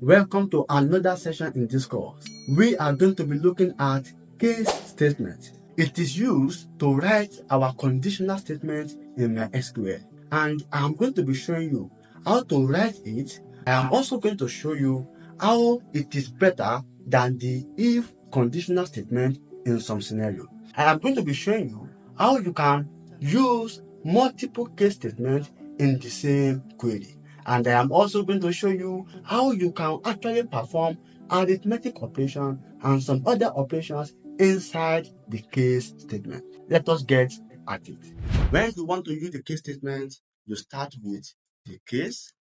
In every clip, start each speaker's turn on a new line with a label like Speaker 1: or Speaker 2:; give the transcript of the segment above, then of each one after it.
Speaker 1: Welcome to another session in this course. We are going to be looking at case statement. It is used to write our conditional statement in Mysql, and I'm going to be showing you how to write it. I am also going to show you how it is better than the if conditional statement in some scenario. I am going to be showing you how you can use multiple case statements in the same query. And I am also going to show you how you can actually perform arithmetic operation and some other operations inside the case statement. Let us get at it. When you want to use the case statement, you start with the case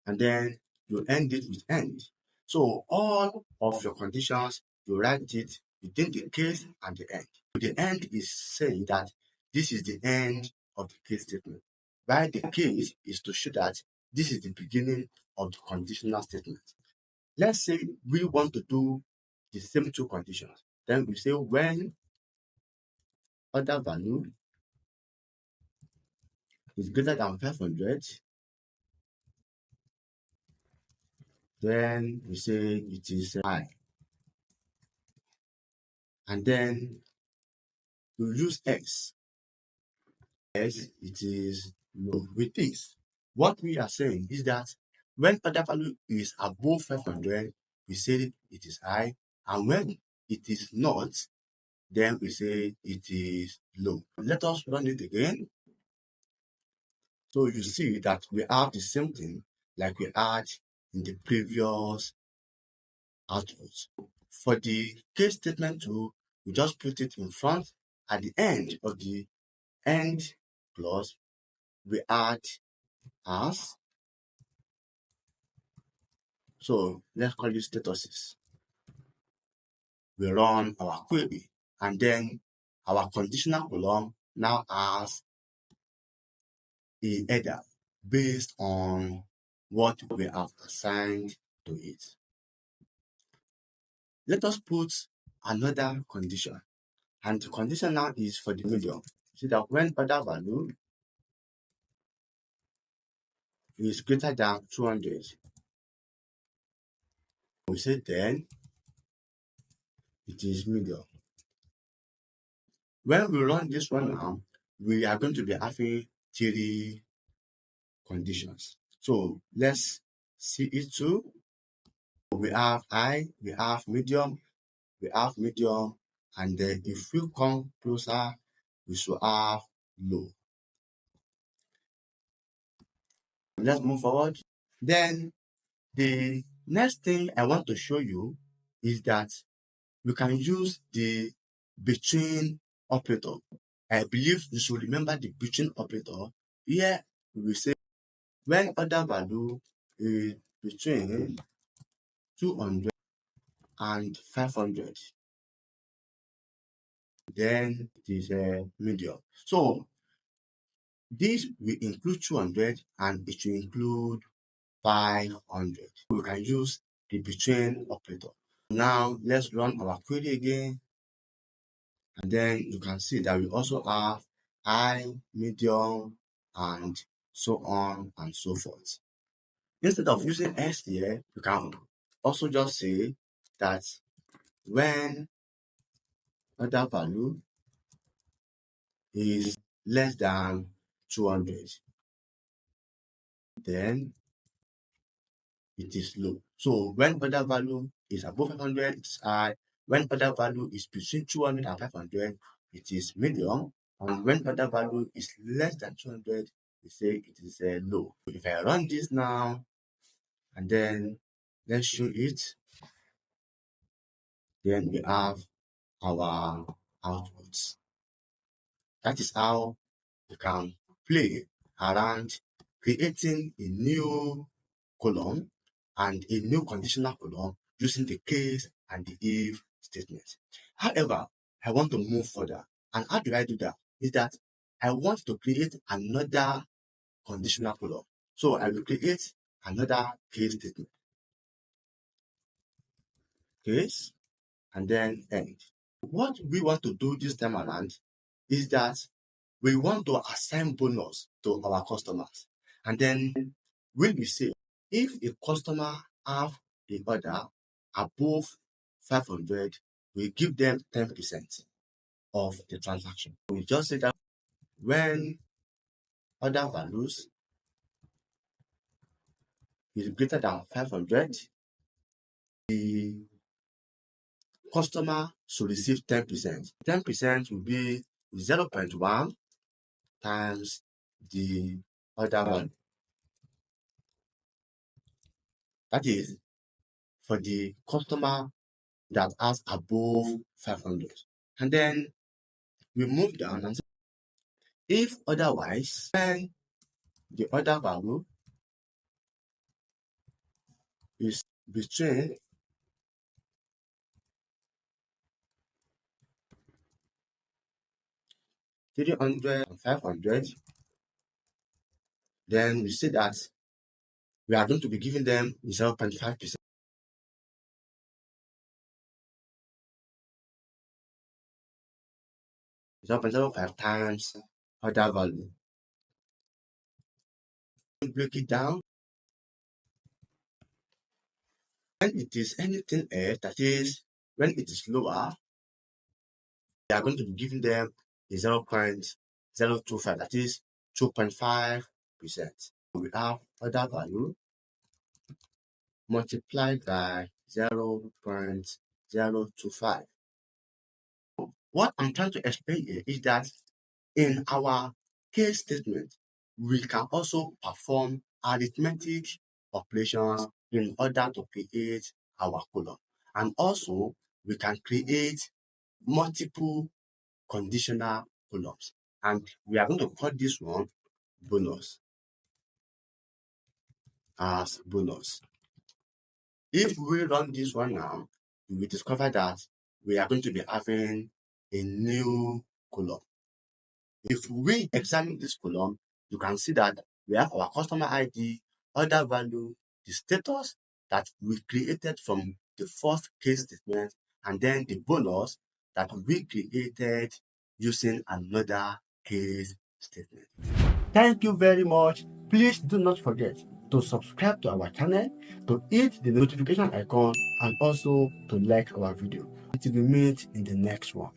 Speaker 1: and then you end it with end. So all of your conditions, you write it within the case and the end. The end is saying that this is the end of the case statement, while the case is to show that this is the beginning of the conditional statement. Let's say we want to do the same two conditions. Then we say when other value is greater than 500, then we say it is high. And then we use X. X, it is low. With this, what we are saying is that when other value is above 500, we say it is high. And when it is not, then we say it is low. Let us run it again. So you see that we have the same thing like we had in the previous output. For the case statement 2, we just put it in front. At the end of the end clause, we add as. So let's call it statuses. We run our query, and then our conditional column now has a header based on what we have assigned to it. Let us put another condition, and the condition now is for the medium. See that when other value is greater than 200, we say then it is medium. When we run this one now, we are going to be having 3 conditions. So let's see it too. We have high, we have medium, and then if we come closer, we should have low. Let's move forward. Then the next thing I want to show you is that we can use the between operator. I believe you should remember the between operator. Here we say when other value is between 200 and 500, then it is a medium. So this will include 200 and it will include 500. We can use the between operator. Now let's run our query again, and then you can see that we also have high, medium, and so on and so forth. Instead of using S here, you can also just say that when other value is less than 200, then it is low. So when other value is above 500, it is high. When other value is between 200 and 500, it is medium. And when other value is less than 200, we say it is low. If I run this now, and then let's show it, then we have our outputs. That is how you can play around creating a new column and a new conditional column using the case and the if statement. However, I want to move further. And how do I do that? Is that I want to create another conditional column. So I will create another case statement. Case and then end. What we want to do this time around is that we want to assign bonus to our customers. And then when we say if a customer have the order above 500, we give them 10% of the transaction. We just say that when order values is greater than 500, the customer should receive 10%. 10% will be 0.1 times the order value. That is for the customer that has above 500. And then we move down and say, if otherwise, when the order value is between 300 and 500, then we say that we are going to be giving them 0.5%. 0.05 times order value. Break it down. When it is anything else, that is, when it is lower, we are going to be giving them 0.025, that is 2.5%. We have order value multiplied by 0.025. What I'm trying to explain here is that in our case statement, we can also perform arithmetic operations in order to create our column. And also, we can create multiple conditional columns. And we are going to call this one bonus as bonus. If we run this one now, we will discover that we are going to be having a new column. If we examine this column, you can see that we have our customer ID, order value, the status that we created from the first case statement, and then the bonus that we created using another case statement. Thank you very much. Please do not forget to subscribe to our channel, to hit the notification icon, and also to like our video. Until we meet in the next one.